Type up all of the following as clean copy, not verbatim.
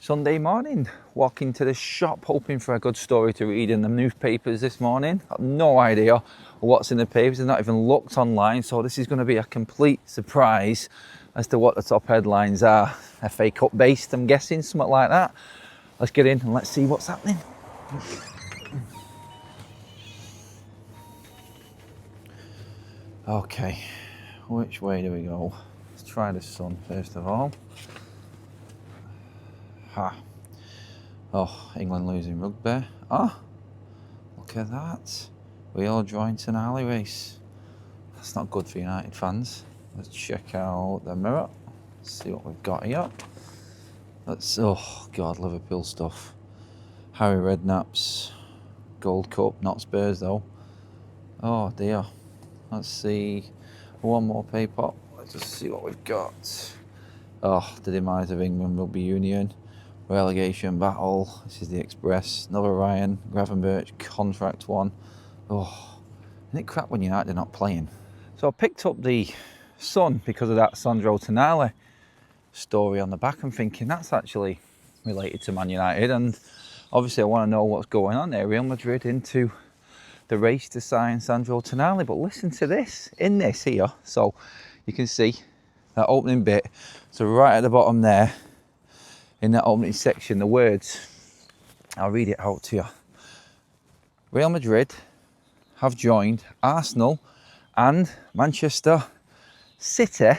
Sunday morning, walking to the shop hoping for a good story to read in the newspapers this morning. Got no idea what's in the papers, I've not even looked online, so this is going to be a complete surprise as to what the top headlines are. FA Cup based, I'm guessing, something like that. Let's get in and let's see what's happening. Okay, which way do we go? Let's try the Sun first of all. Ha. Oh, England losing rugby. Oh, look at that. We all joined Tonali race. That's not good for United fans. Let's check out the mirror. See what we've got here. Oh God, Liverpool stuff. Harry Redknapp's Gold Cup, not Spurs though. Oh dear. Let's see. One more paper. Let's just see what we've got. Oh, the demise of England Rugby Union. Relegation battle. This is the Express. Another Ryan Gravenberch contract one. Oh, isn't it crap when United are not playing? So I picked up the Sun because of that Sandro Tonali story on the back. I'm thinking that's actually related to Man United, and obviously I want to know what's going on there. Real Madrid into the race to sign Sandro Tonali. But listen to this in this here. So you can see that opening bit. So right at the bottom there, in that opening section, the words, I'll read it out to you. Real Madrid have joined Arsenal and Manchester City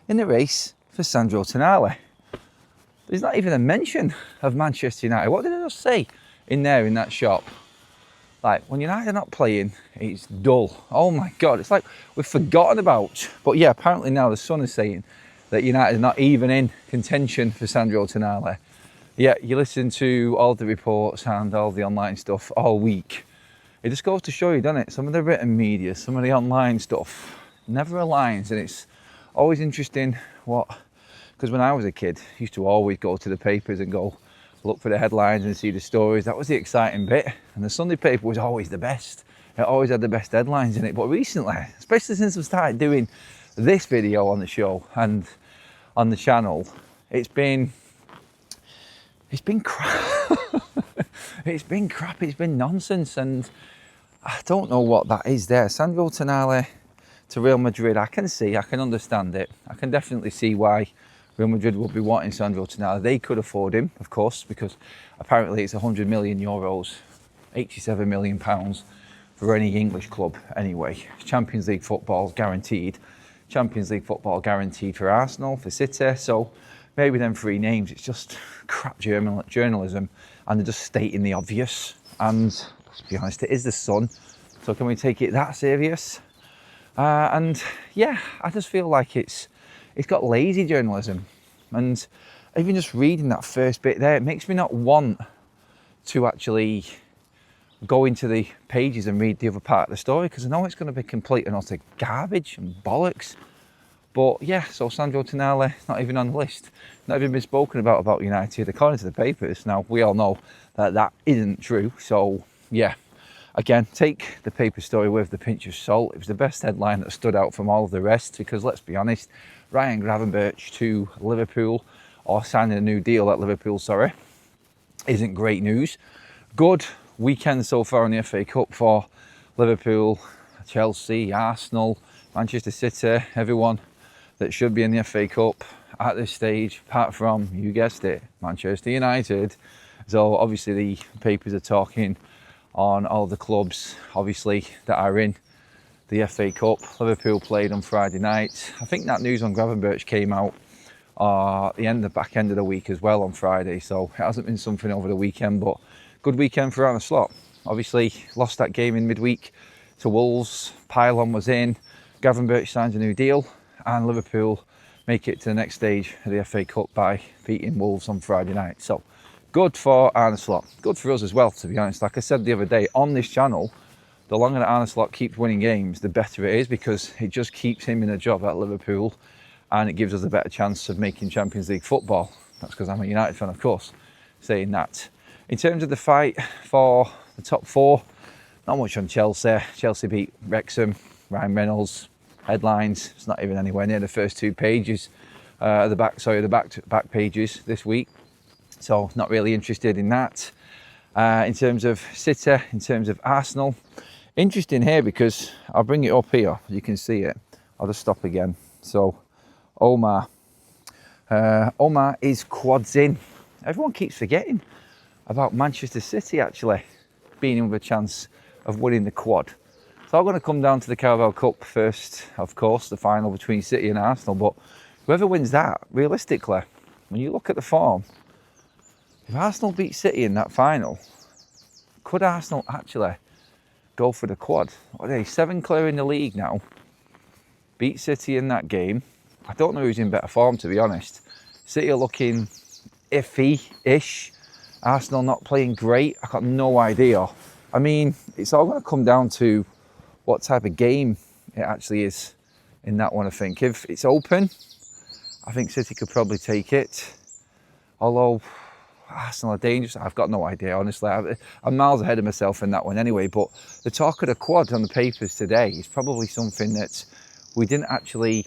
in the race for Sandro Tonali. There's not even a mention of Manchester United. What did I just say in there in that shop? Like, when United are not playing, it's dull. Oh my God, it's like we've forgotten about. But yeah, apparently now the Sun is saying that United are not even in contention for Sandro Tonali. Yeah, you listen to all the reports and all the online stuff all week. It just goes to show you, doesn't it? Some of the written media, some of the online stuff never aligns, and it's always interesting because when I was a kid, I used to always go to the papers and go look for the headlines and see the stories. That was the exciting bit, and the Sunday paper was always the best. It always had the best headlines in it. But recently, especially since I started doing this video on the show and on the channel, it's been crap. It's been crap, it's been nonsense, and I don't know what that is there. Sandro Tonali to Real Madrid, I can understand it. I can definitely see why Real Madrid would be wanting Sandro Tonali. They could afford him, of course, because apparently it's 100 million euros, 87 million pounds for any English club anyway. Champions League football guaranteed. Champions League football guaranteed for Arsenal, for City. So maybe them three names, it's just crap journalism, and they're just stating the obvious. And let's be honest, it is the Sun. So can we take it that serious? And yeah, I just feel like it's got lazy journalism. And even just reading that first bit there, it makes me not want to actually go into the pages and read the other part of the story, because I know it's going to be complete and utter garbage and bollocks. But yeah, so Sandro Tonali, not even on the list, not even been spoken about United according to the papers. Now we all know that isn't true, so yeah, again, take the paper story with the pinch of salt. It was the best headline that stood out from all of the rest, because let's be honest, Ryan Gravenberch to Liverpool, or signing a new deal at Liverpool, isn't great news. Good weekend so far in the FA Cup for Liverpool, Chelsea, Arsenal, Manchester City, everyone that should be in the FA Cup at this stage, apart from, you guessed it, Manchester United. So obviously the papers are talking on all the clubs, obviously, that are in the FA Cup. Liverpool played on Friday night. I think that news on Gravenberch came out the back end of the week as well on Friday, so it hasn't been something over the weekend, but good weekend for Arne Slot. Obviously lost that game in midweek to Wolves. Pylon was in, Gravenberch signs a new deal, and Liverpool make it to the next stage of the FA Cup by beating Wolves on Friday night. So good for Arne Slot. Good for us as well, to be honest. Like I said the other day on this channel, the longer that Arne Slot keeps winning games, the better it is, because it just keeps him in a job at Liverpool, and it gives us a better chance of making Champions League football. That's because I'm a United fan, of course, saying that. In terms of the fight for the top four, not much on Chelsea. Chelsea beat Wrexham, Ryan Reynolds, headlines. It's not even anywhere near the first two pages, the back pages this week. So not really interested in that. In terms of City, in terms of Arsenal, interesting here because I'll bring it up here. You can see it. I'll just stop again. So Omar is quads in. Everyone keeps forgetting about Manchester City actually being in with a chance of winning the quad. So I'm going to come down to the Carabao Cup first, of course, the final between City and Arsenal. But whoever wins that, realistically, when you look at the form, if Arsenal beat City in that final, could Arsenal actually go for the quad? What are they, 7 clear in the league now? Beat City in that game. I don't know who's in better form, to be honest. City are looking iffy-ish. Arsenal not playing great. I got no idea. I mean, it's all going to come down to what type of game it actually is in that one, I think. If it's open, I think City could probably take it. Although Arsenal are dangerous. I've got no idea, honestly. I'm miles ahead of myself in that one anyway. But the talk of the quad on the papers today is probably something that we didn't actually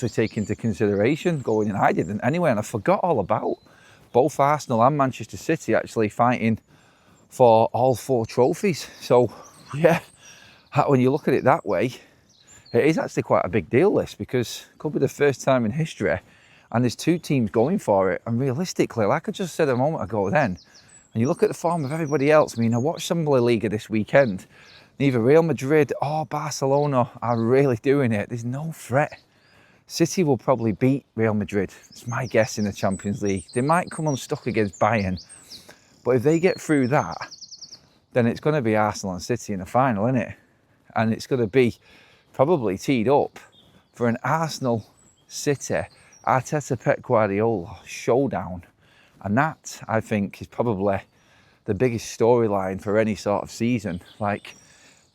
take into consideration going in. I didn't anyway, and I forgot all about both Arsenal and Manchester City actually fighting for all 4 trophies. So yeah, when you look at it that way, it is actually quite a big deal, this, because it could be the first time in history and there's 2 teams going for it. And realistically, like I just said a moment ago then, and you look at the form of everybody else. I mean, I watched some of La Liga this weekend. Neither Real Madrid or Barcelona are really doing it. There's no threat. City will probably beat Real Madrid. It's my guess in the Champions League. They might come unstuck against Bayern. But if they get through that, then it's going to be Arsenal and City in the final, isn't it? And it's going to be probably teed up for an Arsenal-City, Arteta-Pep Guardiola showdown. And that, I think, is probably the biggest storyline for any sort of season. Like,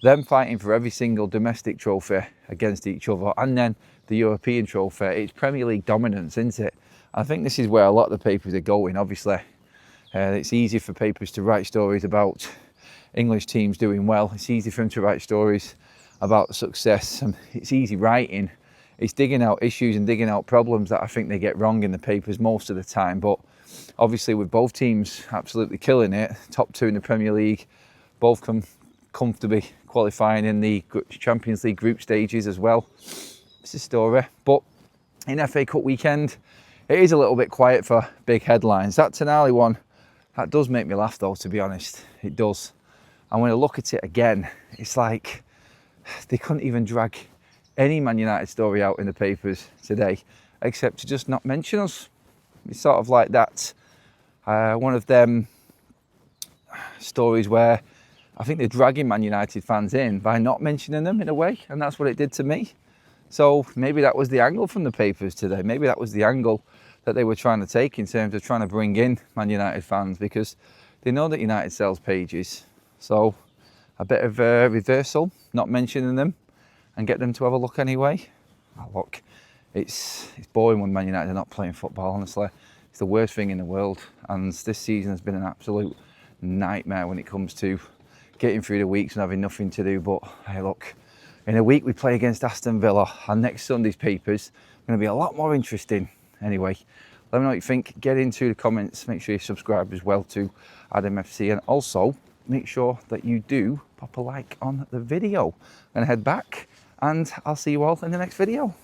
them fighting for every single domestic trophy against each other, and then the European trophy. It's Premier League dominance, isn't it? I think this is where a lot of the papers are going, obviously. It's easy for papers to write stories about English teams doing well. It's easy for them to write stories about success. And it's easy writing. It's digging out issues and digging out problems that I think they get wrong in the papers most of the time. But obviously with both teams absolutely killing it, top 2 in the Premier League, both can comfortably qualifying in the Champions League group stages as well. It's a story. But in FA Cup weekend, it is a little bit quiet for big headlines. That Tonali one, that does make me laugh though, to be honest. It does. And when I look at it again, it's like they couldn't even drag any Man United story out in the papers today, except to just not mention us. It's sort of like that, one of them stories where I think they're dragging Man United fans in by not mentioning them in a way, and that's what it did to me. So maybe that was the angle from the papers today. Maybe that was the angle that they were trying to take in terms of trying to bring in Man United fans, because they know that United sells pages. So a bit of a reversal, not mentioning them, and get them to have a look anyway. Oh, look, it's boring when Man United are not playing football, honestly. It's the worst thing in the world, and this season has been an absolute nightmare when it comes to getting through the weeks and having nothing to do. But hey, look, in a week we play against Aston Villa, and next Sunday's papers are going to be a lot more interesting. Anyway, let me know what you think. Get into the comments. Make sure you subscribe as well to Adam FC, and also make sure that you do pop a like on the video. I'm going to head back, and I'll see you all in the next video.